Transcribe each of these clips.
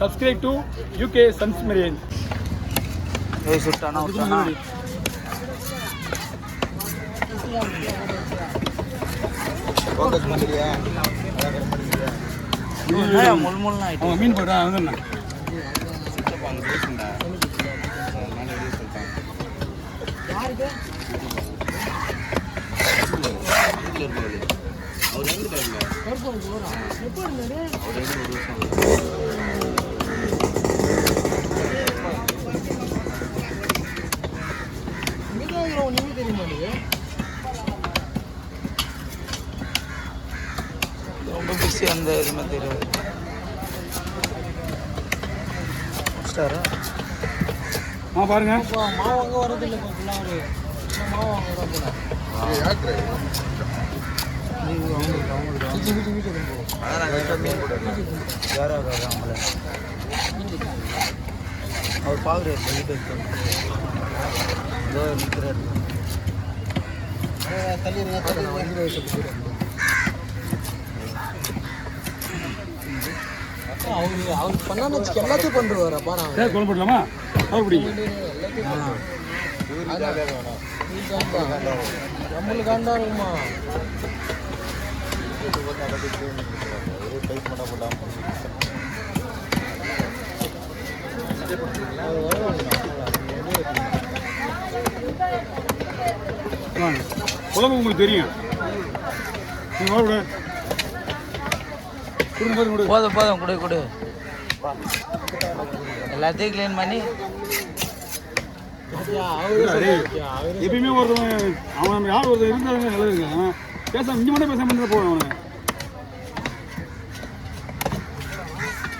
subscribe to UK Sons Marine. Hey, Sultana. Focus பண்ணியா? இல்ல முள்முள்னா item. அவன் மீன் போடுறான் அவன். சித்தப்பாங்க பேசுடா. நான் ரெடி சொல்றேன். யாருக்கு? அவர் எங்க டைம்ல? எப்போ போறா? எப்போ இருந்தாரு? அவர் எங்க ஒரு வருஷம். நீங்க தெரியுமா நீங்க? ரொம்ப பிஸி அந்த எதுவுமே தெரியாது. ஸ்டாரா பாருங்க மாவு அங்கே வரது இல்லை ஃபுல்லாக மாவு அங்கே வரதில்லை. அவர் பார்க்குறாரு வீட்டு நிற்கிறாரு. அவர் பண்ணான்னு எல்லாத்தையும் பண்ணுவார். அப்பா நான் குழம்பு போடலாமா? அப்படி நம்மளுக்கு காண்டா இருக்குமா? குழம்பு உங்களுக்கு தெரியும். போதும் போதும் கொடு கொடு. எல்லாத்தையும் கிளீன் பண்ணி எப்பயுமே ஒருத்தவன் அவன் யார் ஒருத்தர் இருந்தாங்க நல்லா இருக்காங்க. பேச இஞ்சி மட்டும் பேச பண்ணி போவேன்.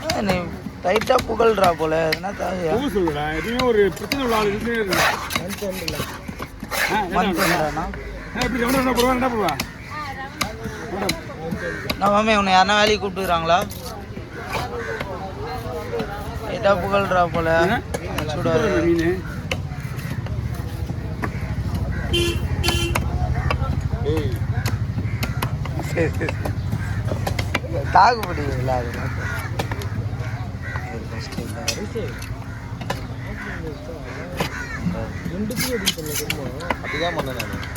அவனை நீ டைட்டா புகழ்றா போல. என்ன சொல்லுடா, எப்பயுமே ஒரு பிரச்சனை உள்ள ஆள் இருக்கே இருக்கு. நம்ம மாமே உன்னை யாருன்னா வேலைக்கு கூப்பிட்டுக்கிறாங்களா? டைட்டா புகழ்றா போல. மீன் தாக்கு பிடிக்கல. அப்படிதான் பண்ணேன் நான்.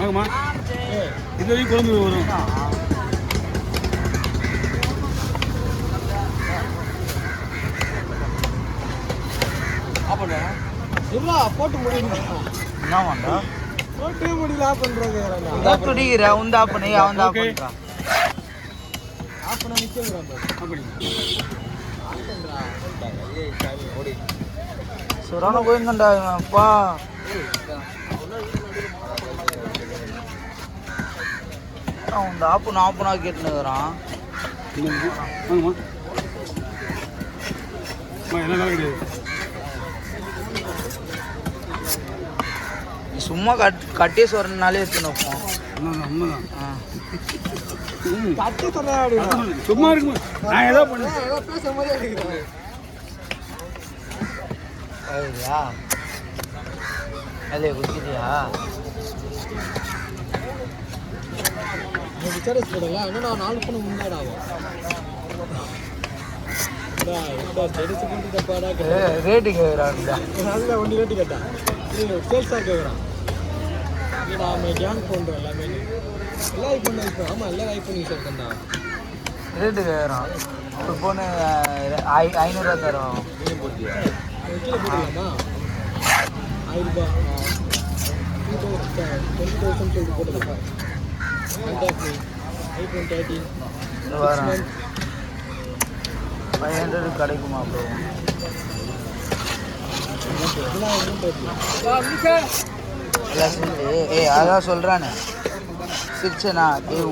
ஆகுமா? இது வரைக்கும் குழம்பு வரும். போட்டு முடியும். என்ன பண்ணா போட்டே முடியல. ஆஃப் பண்றாங்க. துடிக்கிற உந்த ஆஃப் பண்ணி அவன் ஆஃப் பண்றான். ஆஃப் பண்ண நிக்கறான். அப்படி சுரான போயிருந்தா அப்பா. அவன் ஆப்புனா கேட்டுனுக்குறான். சும்மா கட்டி சொல்றதுனாலே எடுத்துன்னு வைப்போம். கட்டி சொன்னா சும்மா இருக்கும். நான் ஏதோ பண்ணேன். பேசுற மாதிரி இருக்கிறேன். ஐயா அலே குடிச்சியா? விசாரிச்சு போடலாம். ஆனால் நான் 4 பண்ண முன்னாடி ஆகும். ரேட்டு கேட்குறான். நல்ல ஒன்று ரேட்டு கேட்டான். சேல்ஸாக கேட்குறான். நாம் கேங் பண்ணுறோம் எல்லாமே. எல்லாம் ஐஃபோன் ஐஃபோன். ஆமாம் எல்லாம் ஐஃபோன் யூஸ் இருக்கேன்டா. ரேட்டு கேட்குறான். ஒரு ஃபோனு 500 தரோம். கீழே போட்டுக்கலாமா? 1000 ரூபா 20,000 சொல்லிட்டு போட்டுக்கலாம். ஐஃபோன் 13 வரேன். 500 கிடைக்குமா ப்ரோ? அதான் சொல்கிறானே சிரிச்சனா.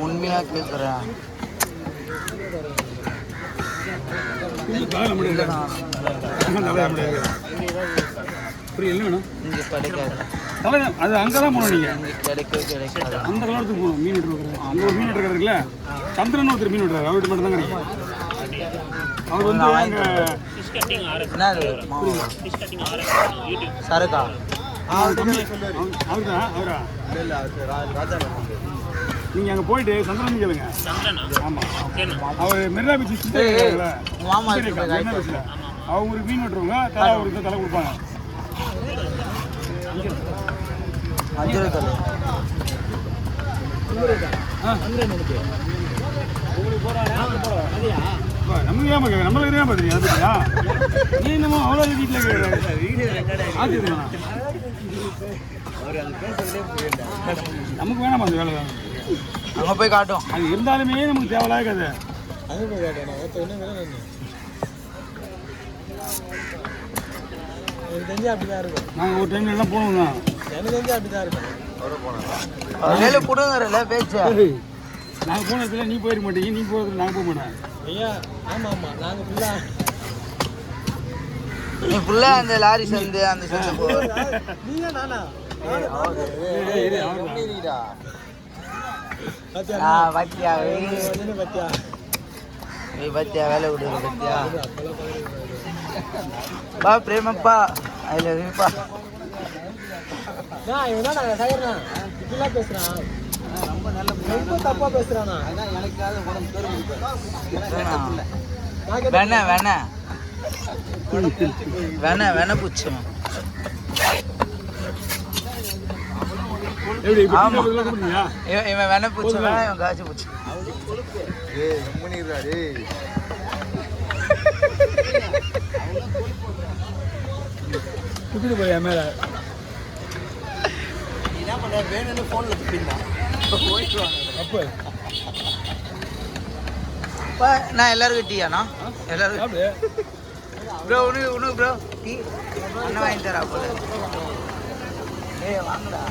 உண்மையாக கேட்குறேன். இங்கே கிடைக்காது. அது அங்கதான் போகணும். நீங்க கிடைக்காது. அந்த காலத்துக்கு போகணும். மீன் விட்டுருக்காரு. அங்கே ஒரு மீன் விட்டுருக்காரு. சந்திரன் ஒருத்தர் மீன் விட்டுறாரு. அவர்கிட்ட மட்டும் தான் கிடைக்கும். அவர் வந்து அங்கே என்னது சரக்கா அவரா நீங்கள் அங்கே போயிட்டு சந்திரன் கேளுங்க. ஆமாம், அவர் மெரினா பீச் மாமா மெரினா பீச்சில் அவங்க ஒரு மீன் வெட்டுறவங்க தலை ஒரு தலை கொடுப்பாங்க. அஞ்சல் தலை நமக்கு ஏன் கேட்க நம்மளுக்கு ஏன் பார்த்துருக்கீங்க அது பற்றியா? நீ என்னமோ அவ்வளோ வீட்டில் ஆச்சுங்களா? நமக்கு வேணாம் அந்த வேலை வேணும். அங்கே போய் காட்டும். அது இருந்தாலுமே நமக்கு தேவையில்லாத கதை. அது போய் காட்டணும். எனக்கு தெரிஞ்சு அப்படிதான் இருக்கும். நாங்கள் ஒரு டைம் எல்லாம் போகணுங்க. எனக்கு தெரிஞ்சு அப்படிதான் இருக்கும். வேலை கொடுங்கறல பேச்சு. நாங்கள் போன இடத்துல நீ போயிருக்க மாட்டீங்க, நீ போகிறதுல நாங்கள் போக மாட்டேன். ஐயா ஆமாம் ஆமாம் நாங்கள் ஃபுல்லாக நீ ஃபுல்லாக அந்த லாரி சேர்ந்து அந்த சேர்ந்து போ. நீங்க நானா பத்தியா பத்தியா வேலை விடுது பத்தியா பா பிரேமப்பா ஐ லவ் யூ பா. இவன் தான் நாங்கள் சைடுண்ணா இப்படிலாம் பேசுகிறான். ரொம்ப தப்பாக பேசுகிறானா? வேணா வேணா வேணா வேணா பூச்சமா. ஆமா இவன் வேணா பூச்சமா இவன் காய்ச்சி பூச்சி. துப்பிட்டு போய் என் மேலே வேணும்னு ஃபோனில் துப்பினா அப்போ நான் எல்லாருக்கும் டீயாண்ணா எல்லாருக்கும் ப்ரோ உனக்கு ப்ரோ டீ அண்ணன் வாங்கி தரா போல. வாங்கடா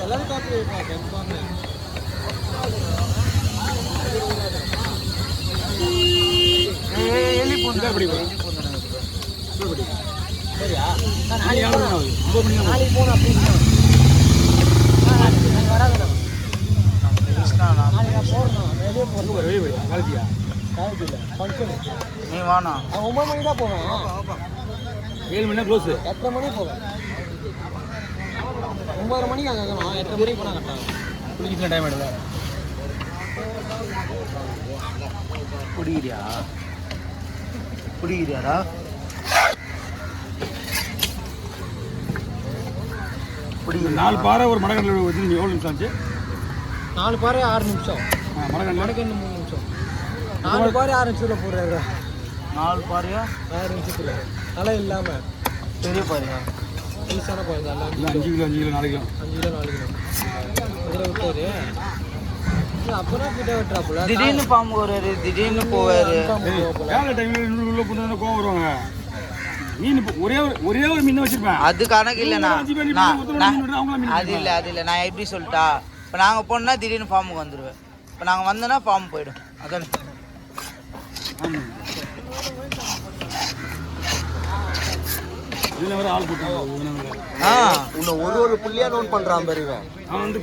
எல்லாரும் காப்பி கன்ஃபார்ம். எலி பூண்டு சரியா? நாளைக்கு போகணும் அப்படின்னு வராதுண்ணா. நாளைக்கு நான் போகிறேண்ணா. வெளியே போகிறேன். வெளியே போய் காலேஜியா காலேஜ் இல்லை ஃபங்க்ஷனு. நீ வாண்ணா. 9 மணி தான் போவேன். 7 மணி க்ளோஸு. 8:30 மணி போவேன். 9:30 மணிக்கு அங்கே இருக்கணும். 8:30 மணிக்கு போனால் கரெக்டாகும். குளிக்கிற டைம் ஆகிடுதா? குடிக்கிறியாடா? குடிக்கிற 4 பாறை ஒரு மடக்கண்டில் வச்சு நீங்கள் எவ்வளோ நிமிஷம் ஆச்சு? 4 பாறை 6 நிமிஷம். மடக்கண்டில் எனக்கு இன்னும் 3 நிமிஷம். 4 பாறை 6 நிமிஷத்தில் போடுறாரு. 4 பாரியா 6 நிமிஷத்தில் தலை இல்லாமல் பெரிய பாரியா ஈஸான பாரு தான். 5 கிலோ 4 கிலோ 5 கிலோ 4 கிலோ இதில் விட்டாரு. அப்போதான் கிட்ட வெட்டுறாப்புல. திடீர்னு பாம்பு வருவாரு திடீர்னு போவாரு. வேலை டைமில் உள்ள போட்டு கோவம் வருவாங்க. மீன் ஒரே ஒரு மீன் வச்சிருப்பேன். அது கணக்கு இல்லைண்ணா. அது இல்லை நான் எப்படி சொல்லிட்டா இப்போ நாங்கள் போனோம்னா திடீர்னு ஃபார்முக்கு வந்துடுவேன். இப்போ நாங்கள் வந்தோன்னா ஃபார்ம் போயிடும். அதான் இதில் வர ஆள் போட்டாங்க. ஆ உன்னை ஒரு புள்ளியாக நோட் பண்ணுறான் பாருங்க. அவன் வந்து